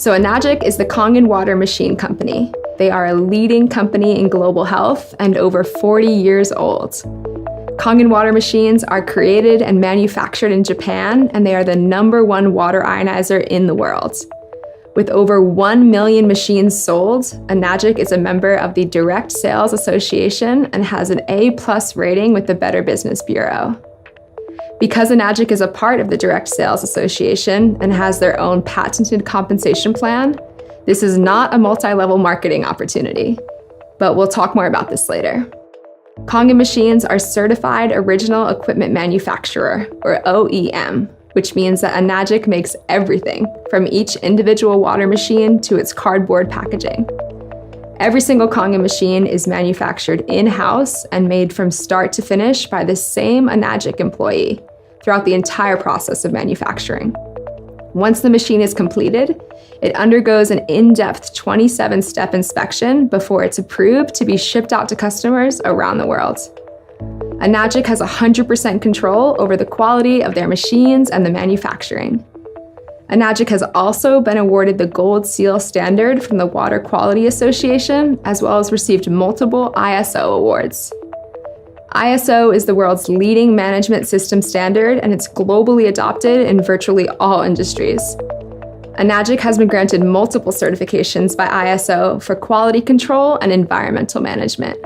So ENAGIC is the Kangen water machine company. They are a leading company in global health and over 40 years old. Kangen water machines are created and manufactured in Japan, and they are the #1 water ionizer in the world. With over 1 million machines sold, ENAGIC is a member of the Direct Sales Association and has an A+ rating with the Better Business Bureau. Because ENAGIC is a part of the Direct Sales Association and has their own patented compensation plan, this is not a multi-level marketing opportunity. But we'll talk more about this later. Kangen machines are Certified Original Equipment Manufacturer, or OEM, which means that ENAGIC makes everything from each individual water machine to its cardboard packaging. Every single Kangen machine is manufactured in-house and made from start to finish by the same ENAGIC employee throughout the entire process of manufacturing. Once the machine is completed, it undergoes an in-depth 27-step inspection before it's approved to be shipped out to customers around the world. ENAGIC has 100% control over the quality of their machines and the manufacturing. ENAGIC has also been awarded the Gold Seal standard from the Water Quality Association, as well as received multiple ISO awards. ISO is the world's leading management system standard, and it's globally adopted in virtually all industries. ENAGIC has been granted multiple certifications by ISO for quality control and environmental management.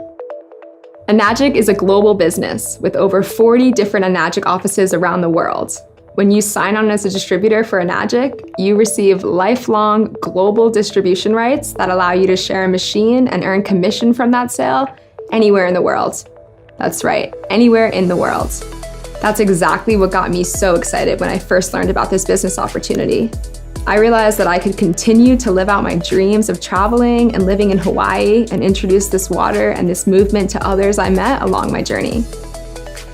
ENAGIC is a global business with over 40 different ENAGIC offices around the world. When you sign on as a distributor for ENAGIC, you receive lifelong global distribution rights that allow you to share a machine and earn commission from that sale anywhere in the world. That's right, anywhere in the world. That's exactly what got me so excited when I first learned about this business opportunity. I realized that I could continue to live out my dreams of traveling and living in Hawaii and introduce this water and this movement to others I met along my journey.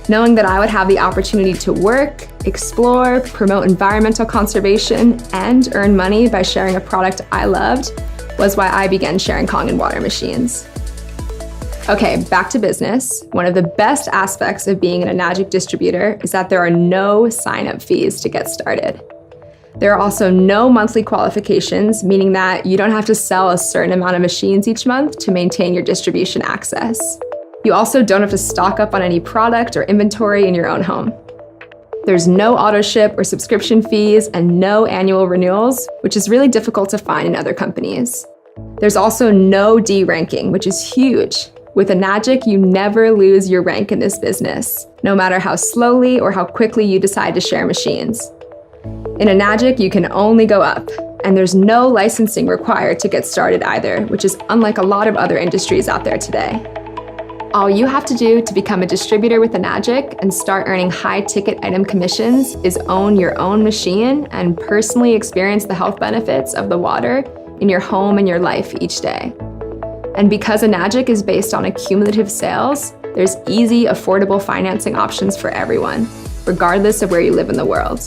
Knowing that I would have the opportunity to work, explore, promote environmental conservation, and earn money by sharing a product I loved was why I began sharing Kangen water machines. Okay, back to business. One of the best aspects of being an ENAGIC distributor is that there are no sign-up fees to get started. There are also no monthly qualifications, meaning that you don't have to sell a certain amount of machines each month to maintain your distribution access. You also don't have to stock up on any product or inventory in your own home. There's no auto ship or subscription fees and no annual renewals, which is really difficult to find in other companies. There's also no D-ranking, which is huge. With ENAGIC, you never lose your rank in this business, no matter how slowly or how quickly you decide to share machines. In ENAGIC, you can only go up, and there's no licensing required to get started either, which is unlike a lot of other industries out there today. All you have to do to become a distributor with ENAGIC and start earning high-ticket item commissions is own your own machine and personally experience the health benefits of the water in your home and your life each day. And because ENAGIC is based on accumulative sales, there's easy, affordable financing options for everyone, regardless of where you live in the world.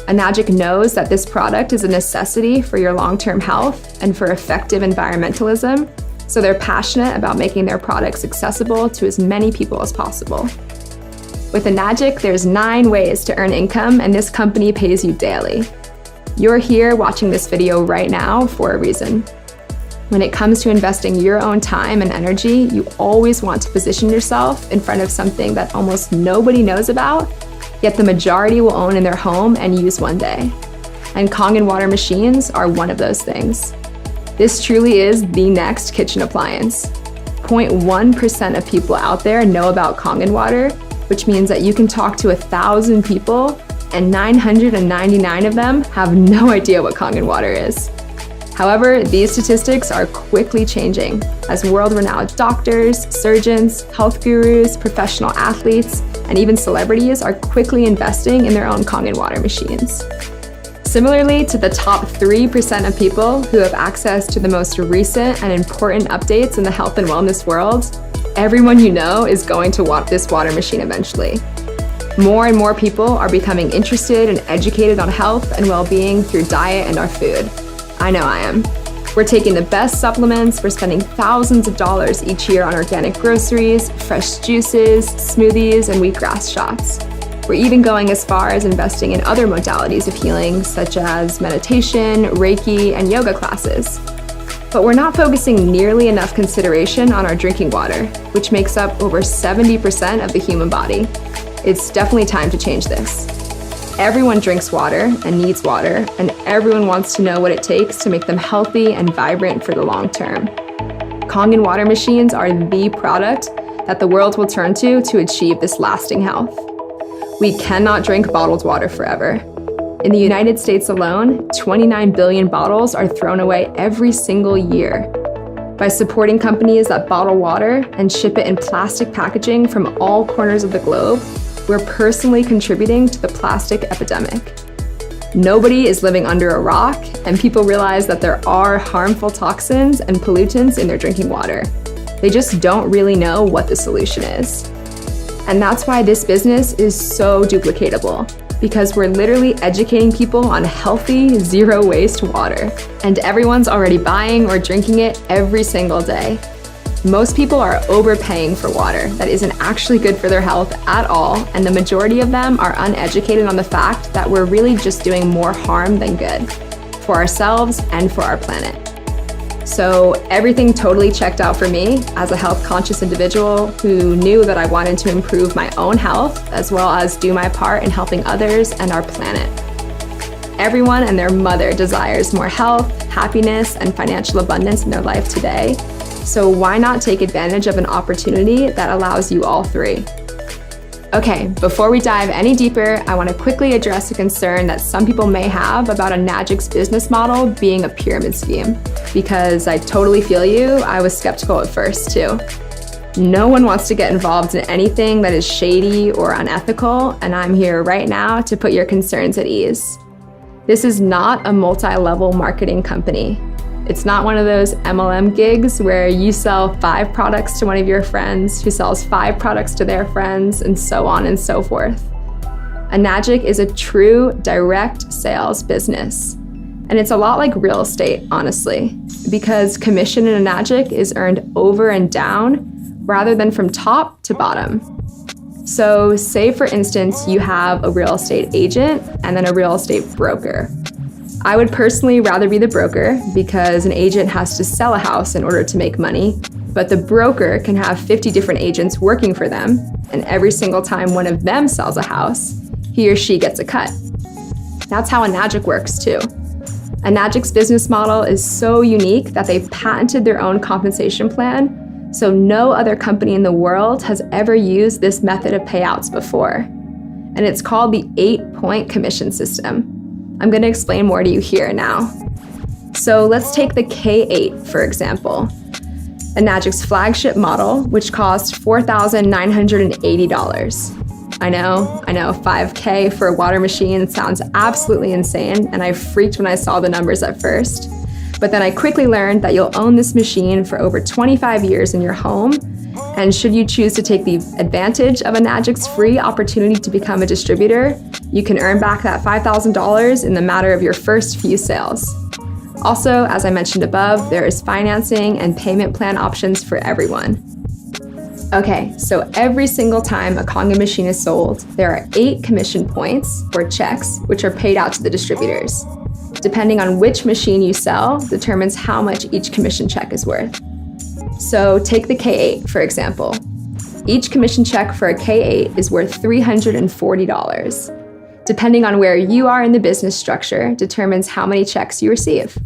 ENAGIC knows that this product is a necessity for your long-term health and for effective environmentalism, so they're passionate about making their products accessible to as many people as possible. With ENAGIC, there's 9 ways to earn income, and this company pays you daily. You're here watching this video right now for a reason. When it comes to investing your own time and energy, you always want to position yourself in front of something that almost nobody knows about, yet the majority will own in their home and use one day. And Kangen water machines are one of those things. This truly is the next kitchen appliance. 0.1% of people out there know about Kangen water, which means that you can talk to 1,000 people and 999 of them have no idea what Kangen water is. However, these statistics are quickly changing as world-renowned doctors, surgeons, health gurus, professional athletes, and even celebrities are quickly investing in their own Kangen water machines. Similarly to the top 3% of people who have access to the most recent and important updates in the health and wellness world, everyone you know is going to want this water machine eventually. More and more people are becoming interested and educated on health and well-being through diet and our food. I know I am. We're taking the best supplements, we're spending thousands of dollars each year on organic groceries, fresh juices, smoothies, and wheatgrass shots. We're even going as far as investing in other modalities of healing, such as meditation, Reiki, and yoga classes. But we're not focusing nearly enough consideration on our drinking water, which makes up over 70% of the human body. It's definitely time to change this. Everyone drinks water and needs water, and everyone wants to know what it takes to make them healthy and vibrant for the long term. Kangen water machines are the product that the world will turn to achieve this lasting health. We cannot drink bottled water forever. In the United States alone, 29 billion bottles are thrown away every single year. By supporting companies that bottle water and ship it in plastic packaging from all corners of the globe, we're personally contributing to the plastic epidemic. Nobody is living under a rock, and people realize that there are harmful toxins and pollutants in their drinking water. They just don't really know what the solution is. And that's why this business is so duplicatable, because we're literally educating people on healthy, zero-waste water. And everyone's already buying or drinking it every single day. Most people are overpaying for water that isn't actually good for their health at all, and the majority of them are uneducated on the fact that we're really just doing more harm than good for ourselves and for our planet. So everything totally checked out for me as a health-conscious individual who knew that I wanted to improve my own health as well as do my part in helping others and our planet. Everyone and their mother desires more health, happiness, and financial abundance in their life today. So why not take advantage of an opportunity that allows you all three? Okay, before we dive any deeper, I want to quickly address a concern that some people may have about ENAGIC's business model being a pyramid scheme. Because I totally feel you, I was skeptical at first too. No one wants to get involved in anything that is shady or unethical, and I'm here right now to put your concerns at ease. This is not a multi-level marketing company. It's not one of those MLM gigs where you sell 5 products to one of your friends who sells 5 products to their friends, and so on and so forth. ENAGIC is a true direct sales business. And it's a lot like real estate, honestly, because commission in ENAGIC is earned over and down rather than from top to bottom. So say, for instance, you have a real estate agent and then a real estate broker. I would personally rather be the broker because an agent has to sell a house in order to make money, but the broker can have 50 different agents working for them, and every single time one of them sells a house, he or she gets a cut. That's how ENAGIC works too. ENAGIC's business model is so unique that they've patented their own compensation plan, so no other company in the world has ever used this method of payouts before. And it's called the 8-point commission system. I'm going to explain more to you here now. So let's take the K8, for example. ENAGIC's flagship model, which cost $4,980. I know, $5K for a water machine sounds absolutely insane, and I freaked when I saw the numbers at first. But then I quickly learned that you'll own this machine for over 25 years in your home, and should you choose to take the advantage of ENAGIC's free opportunity to become a distributor, you can earn back that $5,000 in the matter of your first few sales. Also, as I mentioned above, there is financing and payment plan options for everyone. Okay, so every single time a Kangen machine is sold, there are 8 commission points, or checks, which are paid out to the distributors. Depending on which machine you sell determines how much each commission check is worth. So take the K8, for example. Each commission check for a K8 is worth $340. Depending on where you are in the business structure determines how many checks you receive.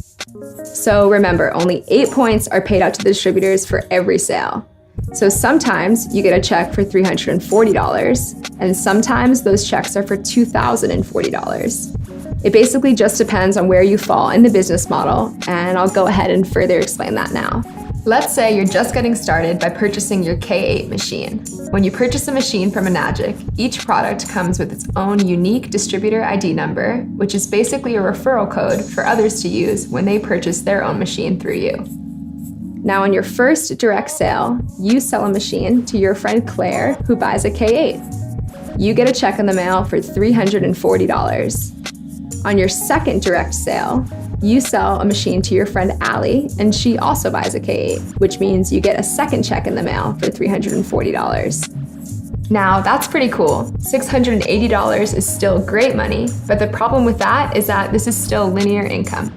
So remember, only 8 points are paid out to the distributors for every sale. So sometimes you get a check for $340, and sometimes those checks are for $2,040. It basically just depends on where you fall in the business model, and I'll go ahead and further explain that now. Let's say you're just getting started by purchasing your K8 machine. When you purchase a machine from ENAGIC, each product comes with its own unique distributor ID number, which is basically a referral code for others to use when they purchase their own machine through you. Now, on your first direct sale, you sell a machine to your friend Claire, who buys a K8. You get a check in the mail for $340. On your second direct sale, you sell a machine to your friend Allie, and she also buys a K8, which means you get a second check in the mail for $340. Now, that's pretty cool. $680 is still great money, but the problem with that is that this is still linear income,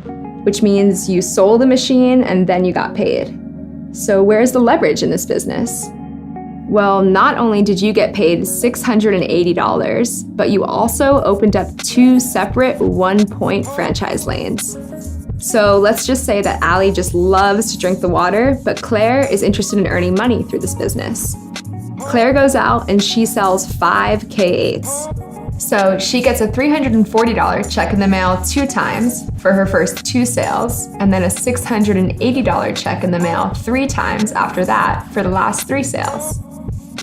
which means you sold a machine and then you got paid. So where's the leverage in this business? Well, not only did you get paid $680, but you also opened up 2 separate one-point franchise lanes. So let's just say that Allie just loves to drink the water, but Claire is interested in earning money through this business. Claire goes out and she sells 5 K8s. So she gets a $340 check in the mail 2 times for her first 2 sales, and then a $680 check in the mail 3 times after that for the last 3 sales.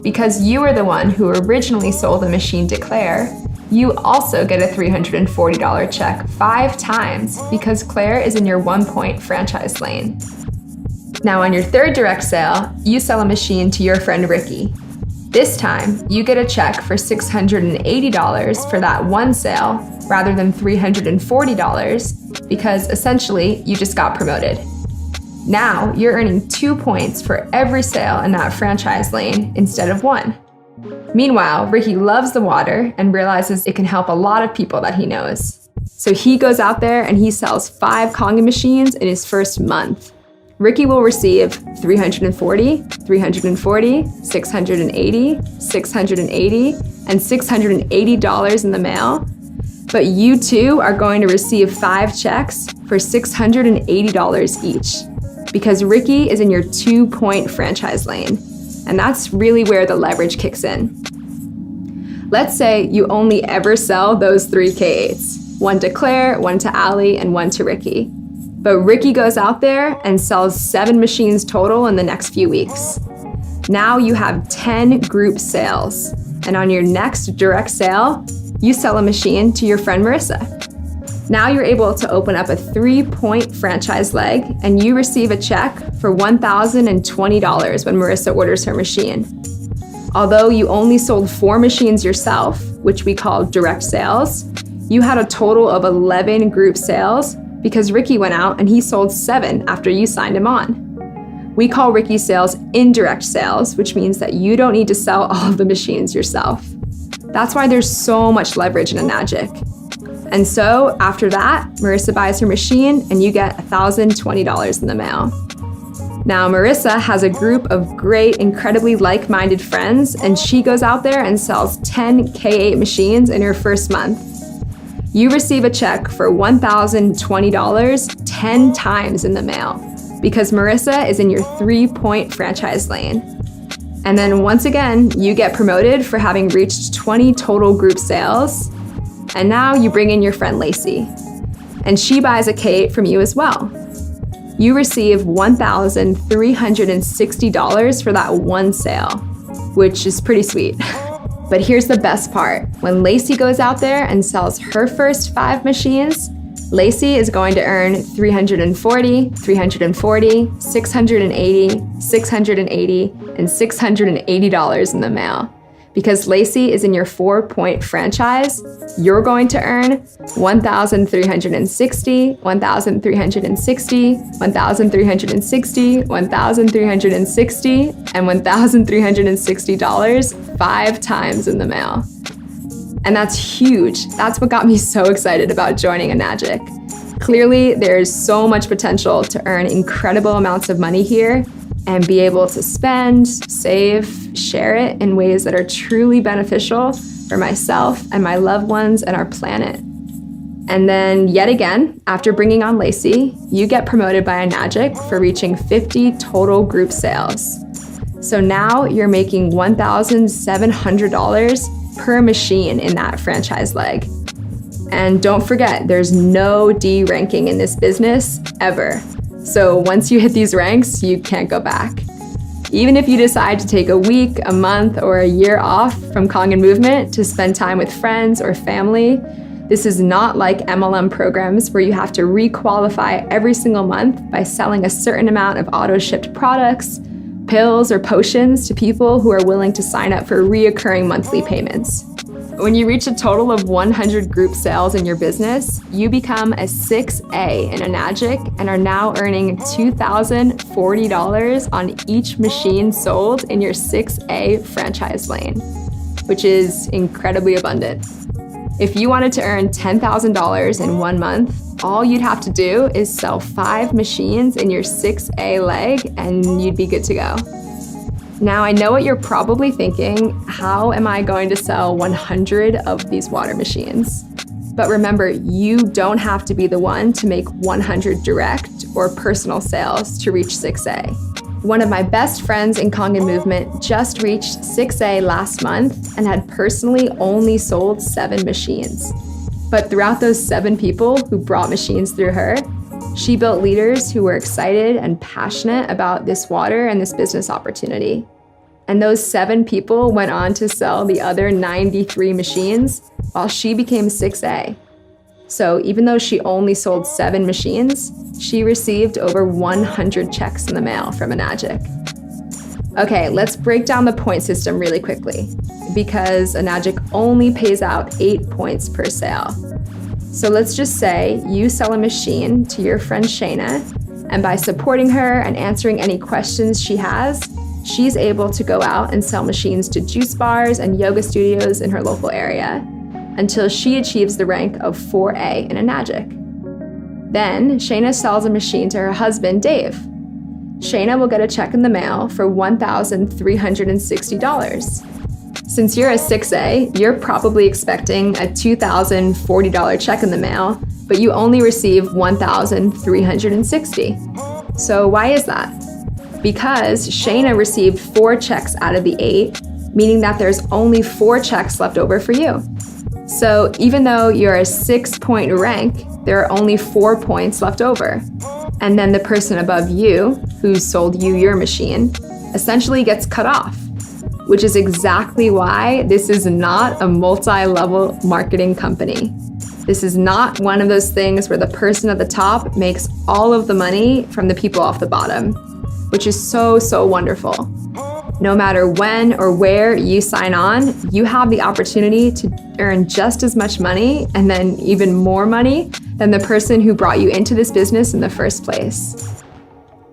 Because you were the one who originally sold the machine to Claire, you also get a $340 check 5 times because Claire is in your one-point franchise lane. Now on your 3rd direct sale, you sell a machine to your friend Ricky. This time, you get a check for $680 for that one sale rather than $340 because essentially you just got promoted. Now you're earning 2 points for every sale in that franchise lane instead of 1. Meanwhile, Ricky loves the water and realizes it can help a lot of people that he knows. So he goes out there and he sells 5 Kangen machines in his first month. Ricky will receive $340, $340, $680, $680, and $680 in the mail. But you too are going to receive 5 checks for $680 each because Ricky is in your 2-point franchise lane. And that's really where the leverage kicks in. Let's say you only ever sell those 3 K8s, 1 to Claire, 1 to Allie, and 1 to Ricky. But Ricky goes out there and sells 7 machines total in the next few weeks. Now you have 10 group sales. And on your next direct sale, you sell a machine to your friend Marissa. Now you're able to open up a 3-point franchise leg and you receive a check for $1,020 when Marissa orders her machine. Although you only sold 4 machines yourself, which we call direct sales, you had a total of 11 group sales because Ricky went out and he sold 7 after you signed him on. We call Ricky's sales indirect sales, which means that you don't need to sell all of the machines yourself. That's why there's so much leverage in ENAGIC. And so after that, Marissa buys her machine and you get $1,020 in the mail. Now Marissa has a group of great, incredibly like-minded friends and she goes out there and sells 10 K8 machines in her first month. You receive a check for $1,020 10 times in the mail because Marissa is in your 3-point franchise lane. And then once again, you get promoted for having reached 20 total group sales. And now you bring in your friend Lacey, and she buys a K8 from you as well. You receive $1,360 for that one sale, which is pretty sweet. But here's the best part. When Lacey goes out there and sells her first 5 machines, Lacey is going to earn $340, $340, $680, $680, and $680 in the mail. Because Lacey is in your 4-point franchise, you're going to earn $1,360, $1,360, $1,360, $1,360, and $1,360 5 times in the mail. And that's huge. That's what got me so excited about joining ENAGIC. Clearly, there's so much potential to earn incredible amounts of money here and be able to spend, save, share it in ways that are truly beneficial for myself and my loved ones and our planet. And then yet again, after bringing on Lacey, you get promoted by ENAGIC for reaching 50 total group sales. So now you're making $1,700 per machine in that franchise leg. And don't forget, there's no D ranking in this business ever. So once you hit these ranks, you can't go back. Even if you decide to take a week, a month, or a year off from Kangen movement to spend time with friends or family, this is not like MLM programs where you have to re-qualify every single month by selling a certain amount of auto-shipped products, pills, or potions to people who are willing to sign up for reoccurring monthly payments. When you reach a total of 100 group sales in your business, you become a 6A in ENAGIC and are now earning $2,040 on each machine sold in your 6A franchise lane. which is incredibly abundant. If you wanted to earn $10,000 in 1 month, all you'd have to do is sell 5 machines in your 6A leg and you'd be good to go. Now, I know what you're probably thinking, how am I going to sell 100 of these water machines? But remember, you don't have to be the one to make 100 direct or personal sales to reach 6A. One of my best friends in Kangen Movement just reached 6A last month and had personally only sold 7 machines. But throughout those 7 people who brought machines through her, she built leaders who were excited and passionate about this water and this business opportunity. And those 7 people went on to sell the other 93 machines while she became 6A. So even though she only sold 7 machines, she received over 100 checks in the mail from ENAGIC. Okay, let's break down the point system really quickly, because ENAGIC only pays out 8 points per sale. So let's just say you sell a machine to your friend Shayna, and by supporting her and answering any questions she has, she's able to go out and sell machines to juice bars and yoga studios in her local area until she achieves the rank of 4A in ENAGIC. Then Shayna sells a machine to her husband, Dave. Shayna will get a check in the mail for $1,360. Since you're a 6A, you're probably expecting a $2,040 check in the mail, but you only receive $1,360. So why is that? Because Shayna received 4 checks out of the 8, meaning that there's only 4 checks left over for you. So even though you're a 6-point rank, there are only 4 points left over. And then the person above you, who sold you your machine, essentially gets cut off, which is exactly why this is not a multi-level marketing company. This is not one of those things where the person at the top makes all of the money from the people off the bottom, which is so, so wonderful. No matter when or where you sign on, you have the opportunity to earn just as much money and then even more money than the person who brought you into this business in the first place.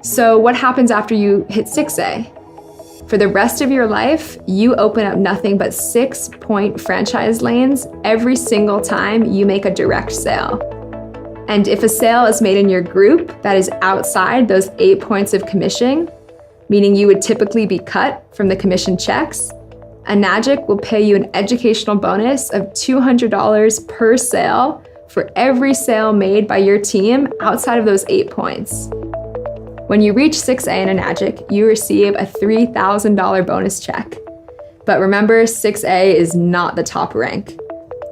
So what happens after you hit 6A? For the rest of your life, you open up nothing but 6-point franchise lanes every single time you make a direct sale. And if a sale is made in your group that is outside those 8 points of commission, meaning you would typically be cut from the commission checks, ENAGIC will pay you an educational bonus of $200 per sale for every sale made by your team outside of those 8 points. When you reach 6A in ENAGIC, you receive a $3,000 bonus check. But remember, 6A is not the top rank,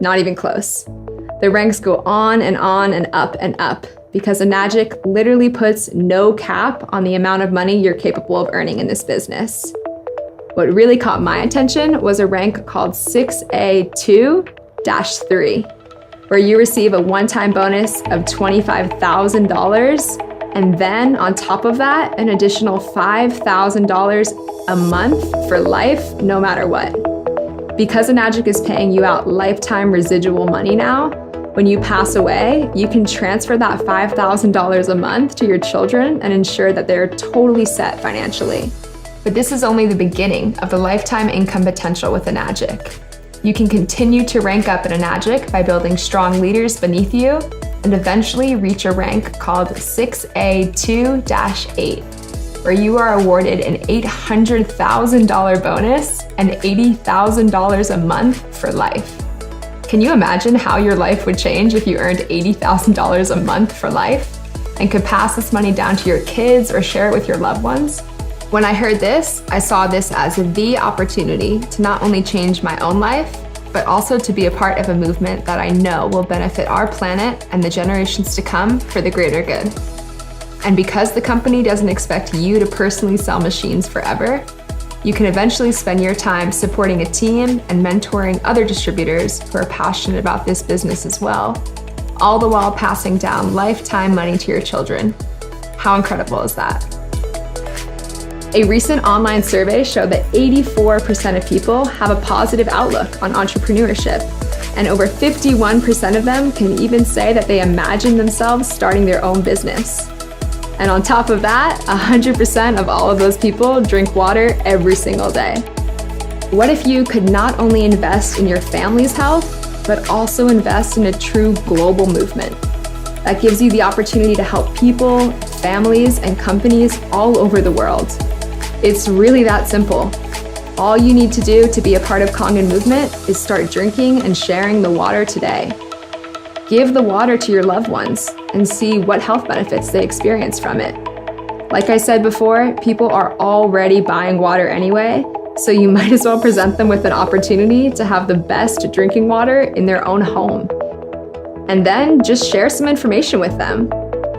not even close. The ranks go on and up because ENAGIC literally puts no cap on the amount of money you're capable of earning in this business. What really caught my attention was a rank called 6A2-3, where you receive a one-time bonus of $25,000, and then on top of that, an additional $5,000 a month for life, no matter what. Because ENAGIC is paying you out lifetime residual money now, when you pass away, you can transfer that $5,000 a month to your children and ensure that they're totally set financially. But this is only the beginning of the lifetime income potential with ENAGIC. You can continue to rank up at ENAGIC by building strong leaders beneath you and eventually reach a rank called 6A2-8, where you are awarded an $800,000 bonus and $80,000 a month for life. Can you imagine how your life would change if you earned $80,000 a month for life and could pass this money down to your kids or share it with your loved ones? When I heard this, I saw this as the opportunity to not only change my own life, but also to be a part of a movement that I know will benefit our planet and the generations to come for the greater good. And because the company doesn't expect you to personally sell machines forever, you can eventually spend your time supporting a team and mentoring other distributors who are passionate about this business as well, all the while passing down lifetime money to your children. How incredible is that? A recent online survey showed that 84% of people have a positive outlook on entrepreneurship, and over 51% of them can even say that they imagine themselves starting their own business. And on top of that, 100% of all of those people drink water every single day. What if you could not only invest in your family's health, but also invest in a true global movement that gives you the opportunity to help people, families, and companies all over the world? It's really that simple. All you need to do to be a part of Kangen movement is start drinking and sharing the water today. Give the water to your loved ones and see what health benefits they experience from it. Like I said before, people are already buying water anyway, so you might as well present them with an opportunity to have the best drinking water in their own home. And then just share some information with them,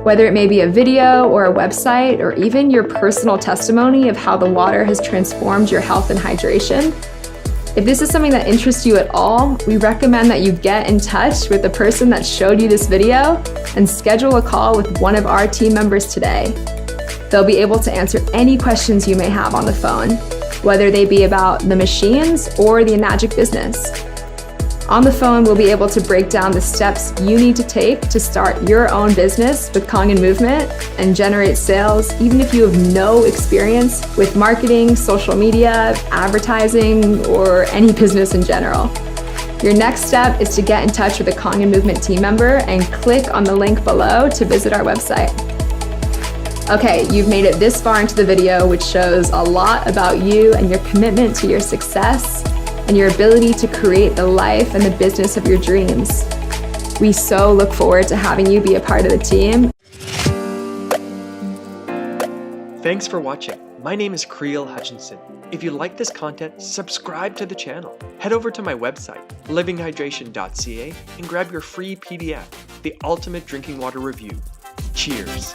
whether it may be a video or a website or even your personal testimony of how the water has transformed your health and hydration. If this is something that interests you at all, we recommend that you get in touch with the person that showed you this video and schedule a call with one of our team members today. They'll be able to answer any questions you may have on the phone, whether they be about the machines or the ENAGIC business. On the phone, we'll be able to break down the steps you need to take to start your own business with Kangen Movement and generate sales, even if you have no experience with marketing, social media, advertising, or any business in general. Your next step is to get in touch with a Kangen Movement team member and click on the link below to visit our website. Okay, you've made it this far into the video, which shows a lot about you and your commitment to your success and your ability to create the life and the business of your dreams. We so look forward to having you be a part of the team. Thanks for watching. My name is Creel Hutchinson. If you like this content, subscribe to the channel. Head over to my website, livinghydration.ca, and grab your free PDF, The Ultimate Drinking Water Review. Cheers.